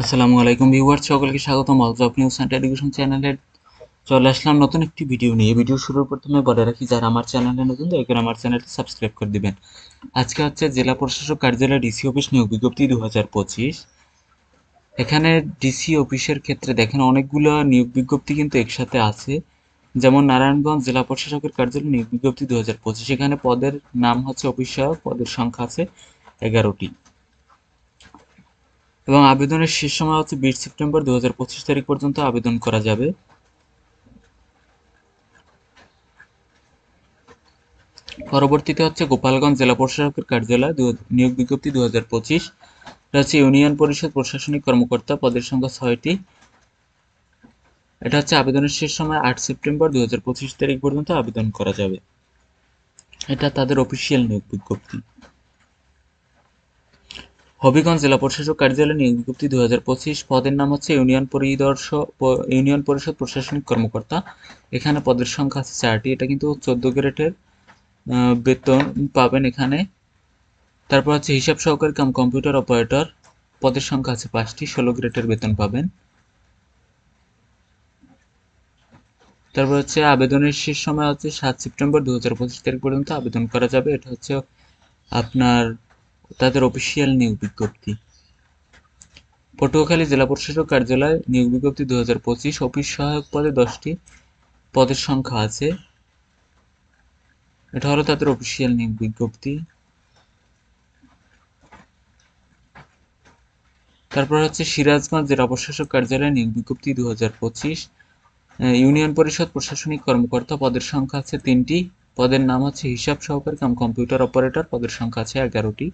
আসসালামু আলাইকুম ভিউয়ার্স, সকলকে স্বাগতম all job news and education চ্যানেলে। চলে আসলাম নতুন একটি ভিডিও নিয়ে। ভিডিও শুরুর প্রথমে বলে রাখি, যারা আমার চ্যানেলে নতুন দয়া করে আমার চ্যানেলটি সাবস্ক্রাইব করে দিবেন। আজকে হচ্ছে জেলা প্রশাসক কার্যালয় ডিসি অফিস নিয়োগ বিজ্ঞপ্তি 2025। এখানে ডিসি অফিসের ক্ষেত্রে দেখেন অনেকগুলো নিয়োগ বিজ্ঞপ্তি কিন্তু একসাথে আছে। যেমন নারায়ণগঞ্জ জেলা প্রশাসকের কার্যালয় নিয়োগ বিজ্ঞপ্তি 2025, এখানে পদের নাম হচ্ছে অফিস সহায়ক, পদের সংখ্যা আছে 11টি এবং আবেদনের শেষ সময় হচ্ছে 20 সেপ্টেম্বর 2025 তারিখ পর্যন্ত আবেদন করা যাবে। পরবর্তীতে হচ্ছে গোপালগঞ্জ জেলা প্রশাসকের কার্যালয় নিয়োগ বিজ্ঞপ্তি 2025। এটা হচ্ছে ইউনিয়ন পরিষদ প্রশাসনিক কর্মকর্তা, পদের সংখ্যা 6টি। এটা হচ্ছে আবেদনের শেষ সময় 8 সেপ্টেম্বর 2025 তারিখ পর্যন্ত আবেদন করা যাবে। এটা তাদের অফিসিয়াল নিয়োগ বিজ্ঞপ্তি। হবিগঞ্জ জেলা প্রশাসক কার্যালয় নিয়োগ বিজ্ঞপ্তি 2025, পদের নাম হচ্ছে ইউনিয়ন পরিষদ প্রশাসনিক কর্মকর্তা। এখানে পদের সংখ্যা আছে 4টি। এটা কিন্তু 14 গ্রেডের বেতন পাবেন এখানে। তারপর হচ্ছে হিসাব সহকারী কাম কম্পিউটার অপারেটর, পদের সংখ্যা আছে 5টি, 16 গ্রেডের বেতন পাবেন। তারপর হচ্ছে আবেদনের শেষ সময় হচ্ছে 7 সেপ্টেম্বর 2025 তারিখ পর্যন্ত আবেদন করা যাবে। এটা হচ্ছে আপনার তাদের অফিসিয়াল নিয়োগ বিজ্ঞপ্তি। পটুয়াখালী জেলা প্রশাসক কার্যালয় নিয়োগ বিজ্ঞপ্তি 2025, অফিস সহায়ক পদে 10টি, পদের সংখ্যা আছে। এটা হলো তাদের অফিসিয়াল নিয়োগ বিজ্ঞপ্তি। তারপর হচ্ছে সিরাজগঞ্জ জেলা প্রশাসক কার্যালয় নিয়োগ বিজ্ঞপ্তি 2025, ইউনিয়ন পরিষদ প্রশাসনিক কর্মকর্তা, পদের সংখ্যা আছে 3টি, পদের নাম হচ্ছে হিসাব সহকারী কাম কম্পিউটার অপারেটর, পদের সংখ্যা আছে 11টি।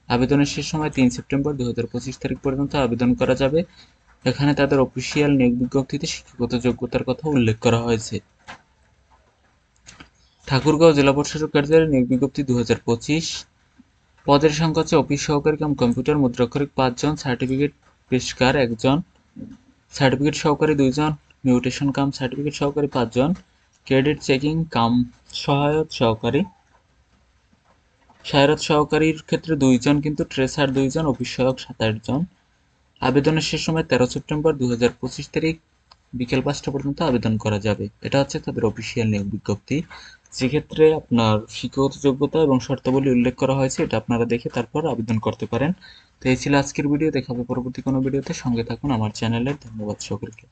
আবেদনের শেষ সময় 3 সেপ্টেম্বর 2025 তারিখ পর্যন্ত আবেদন করা যাবে। এখানে তাদের অফিসিয়াল নিয়োগ বিজ্ঞপ্তিতে শিক্ষাগত যোগ্যতার কথা উল্লেখ করা হয়েছে। ঠাকুরগাঁও জেলা প্রশাসক কার্যালয় নিয়োগ বিজ্ঞপ্তি 2025, পদের সংখ্যা হচ্ছে অফিস সহকারী কাম কম্পিউটার মুদ্রাক্ষরিক 5 জন, সার্টিফিকেট পেশকার 1 জন, সার্টিফিকেট সহকারী 2 জন, মিউটেশন কাম সার্টিফিকেট সহকারী 5 জন, ক্রেডিট চেকিং কাম সহায়ত সহকারীর ক্ষেত্রে 2 জন, কিন্তু ট্রেসার 2 জন, অফিস সহায়ক 27 জন। আবেদনের শেষ সময় 13 সেপ্টেম্বর 2025 তারিখ বিকেল 5টা পর্যন্ত আবেদন করা যাবে। এটা হচ্ছে তাদের অফিসিয়াল নিয়োগ বিজ্ঞপ্তি, যেক্ষেত্রে আপনার শিক্ষাগত যোগ্যতা এবং শর্তাবলী উল্লেখ করা হয়েছে। এটা আপনারা দেখে তারপর আবেদন করতে পারেন। তো এই ছিল আজকের ভিডিও। দেখা হবে পরবর্তী কোনো ভিডিওতে। সঙ্গে থাকুন আমার চ্যানেলের। ধন্যবাদ সকলকে।